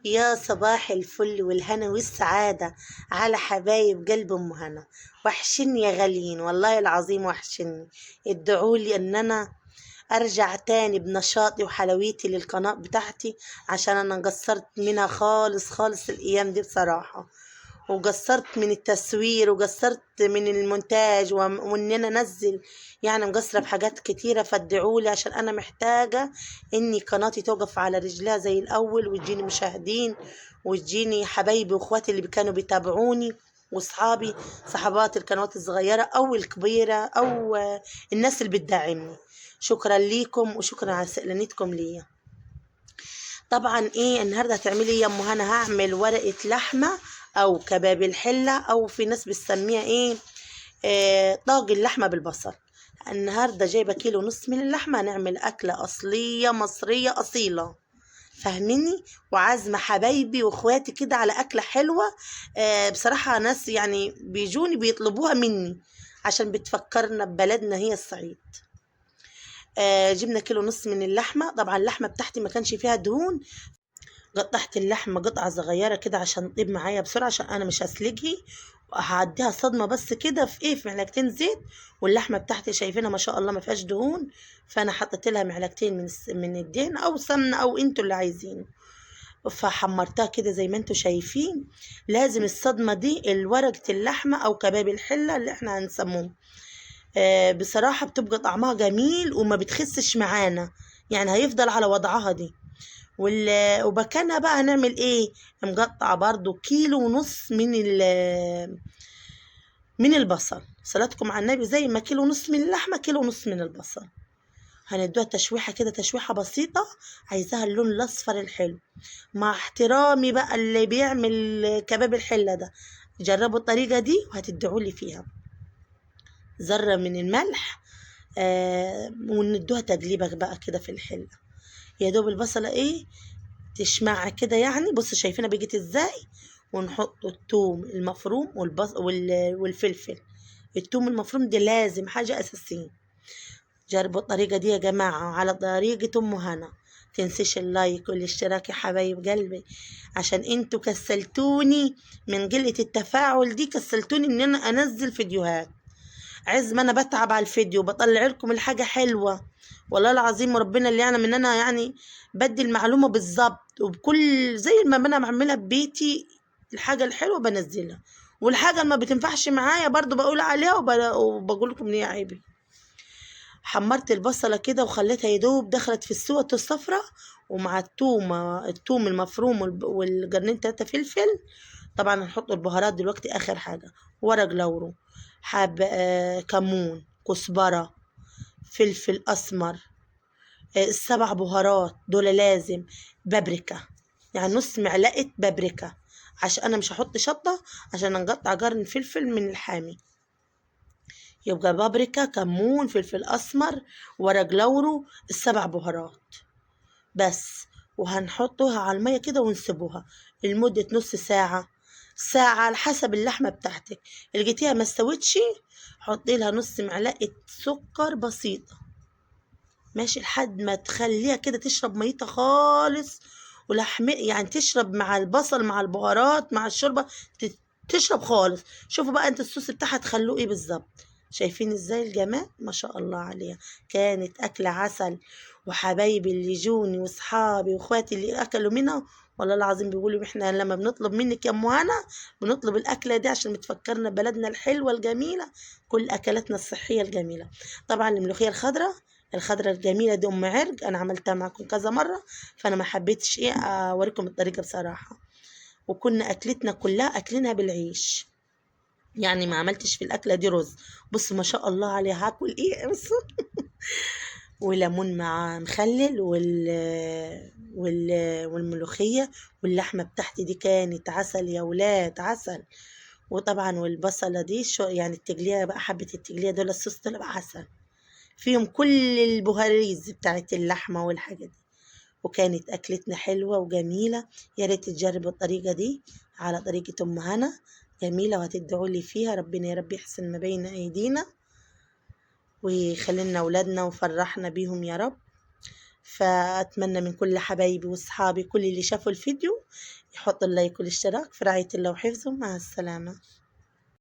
يا صباح الفل والهنا والسعادة على حبايب قلب أم هنا. وحشني يا غاليين، والله العظيم وحشني. ادعوا لي ان انا ارجع تاني بنشاطي وحلويتي للقناة بتاعتي، عشان انا قصرت منها خالص خالص الايام دي بصراحة. وقصرت من التصوير وقصرت من المونتاج وان انا انزل، يعني مقصرة في حاجات كتيرة. فادعولي عشان انا محتاجة اني قناتي توقف على رجلها زي الاول، وتجيني مشاهدين، وتجيني حبايبي واخواتي اللي كانوا بيتابعوني، واصحابي صحبات القنوات الصغيرة او الكبيرة او الناس اللي بتدعمني. شكرا ليكم وشكرا على سئلانتكم ليا. طبعا النهارده هتعملي ايه يا ام هنا؟ هعمل ورقه لحمه او كباب الحله، او في ناس بتسميها طاجن لحمه بالبصل. النهارده جايبه كيلو ونص من اللحمه، هنعمل اكله اصليه مصريه اصيله، فاهميني؟ وعازمه حبايبي واخواتي كده على اكله حلوه. بصراحه ناس يعني بيجوني بيطلبوها مني عشان بتفكرنا ببلدنا هي الصعيد. جبنا كيلو ونص من اللحمه. طبعا اللحمه بتاعتي ما كانش فيها دهون، قطعت اللحمة قطعة صغيرة كده عشان تطيب معايا بسرعة، عشان أنا مش هسلقها. هعديها صدمة بس كده في معلقتين زيت. واللحمة بتاعتي شايفينها ما شاء الله ما فيهاش دهون، فأنا حطيت لها معلقتين من الدهن أو سمنة أو أنتوا اللي عايزينه. فحمرتها كده زي ما انتوا شايفين. لازم الصدمة دي الورقة اللحمة أو كباب الحلة اللي احنا هنسموه. بصراحة بتبقى طعمها جميل وما بتخسش معانا، يعني هيفضل على وضعها دي. وبكنا بقى هنعمل ايه؟ مقطعه برضو كيلو ونص من البصل. صلاتكم على النبي، زي ما كيلو ونص من اللحمه كيلو ونص من البصل. هندوها تشويحه كده، تشويحه بسيطه، عايزاها اللون الاصفر الحلو. مع احترامي بقى اللي بيعمل كباب الحله ده، جربوا الطريقه دي وهتدعوا لي فيها. ذره من الملح، وندوها تقليبه بقى كده في الحله. يا دوب البصله تشمع كده، يعني بص شايفينها بيجت ازاي. ونحط الثوم المفروم والفلفل. الثوم المفروم دي لازم حاجة أساسية. جربوا الطريقة دي يا جماعة على طريقة أم هنا. تنسيش اللايك والاشتراك يا حبايب قلبي، عشان انتوا كسلتوني من قلة التفاعل دي، كسلتوني ان انا انزل فيديوهات. عز ما انا بتعب على الفيديو بطلع لكم الحاجة حلوة، والله العظيم وربنا اللي يعلم ان انا يعني بدي المعلومة بالظبط وبكل زي ما انا بعملها ببيتي. الحاجة الحلوة بنزلها، والحاجة اللي ما بتنفعش معايا برضو بقول عليها وبقول لكم ان هي عيبي. حمرت البصلة كده وخليتها يدوب دخلت في السوى الصفراء، ومع الثوم المفروم والجرنين 3 فلفل. طبعا هنحط البهارات دلوقتي اخر حاجة. ورق لورو، حب كمون، كزبرة، فلفل اسمر، ال7 بهارات دول لازم. بابريكا، يعني نص معلقة بابريكا، عشان انا مش هحط شطة، عشان نقطع قرن فلفل من الحامي. يبقى بابريكا، كمون، فلفل اسمر، ورق لورو، ال7 بهارات بس. وهنحطوها على المية كده ونسيبوها لمدة نص ساعة، ساعة على حسب اللحمة بتاعتك. لقيتيها ما استوتش، حطي لها نص معلقة سكر بسيطة، ماشي، لحد ما تخليها كده تشرب ميتها خالص. ولحم يعني تشرب مع البصل مع البهارات مع الشوربة، تشرب خالص. شوفوا بقى انت الصوص بتاعها تخلوه بالظبط. شايفين ازاي الجمال؟ ما شاء الله عليها. كانت أكلة عسل. وحبايبي اللي جوني واصحابي واخواتي اللي اكلوا منها، والله العظيم بيقولوا احنا لما بنطلب منك يا ام هنا بنطلب الاكله دي عشان بتفكرنا بلدنا الحلوه الجميله، كل اكلاتنا الصحيه الجميله. طبعا الملوخيه الخضرة الجميلة دي أم عرق، أنا عملتها معكم كذا مرة، فأنا ما حبيتش أوريكم الطريقة بصراحة. وكنا أكلتنا كلها أكلنا بالعيش، يعني ما عملتش في الأكلة دي رز. بص ما شاء الله عليها، هاكل بص وليمون مع مخلل والملوخية. واللحمة بتاعتي دي كانت عسل يا ولاد، عسل. وطبعا والبصلة دي شو يعني التجلية بقى، حبة التجلية دول الصوص طلع عسل فيهم كل البهاريز بتاعت اللحمة والحاجات دي. وكانت أكلتنا حلوة وجميلة. يا ريت تجربوا الطريقة دي على طريقة أم هنا، جميلة، وهتدعوا لي فيها. ربنا يا رب يحسن ما بين أيدينا ويخلينا أولادنا وفرحنا بيهم يا رب. فأتمنى من كل حبايبي وأصحابي كل اللي شافوا الفيديو يحطوا اللايك والاشتراك. في رعاية الله وحفظه، مع السلامة.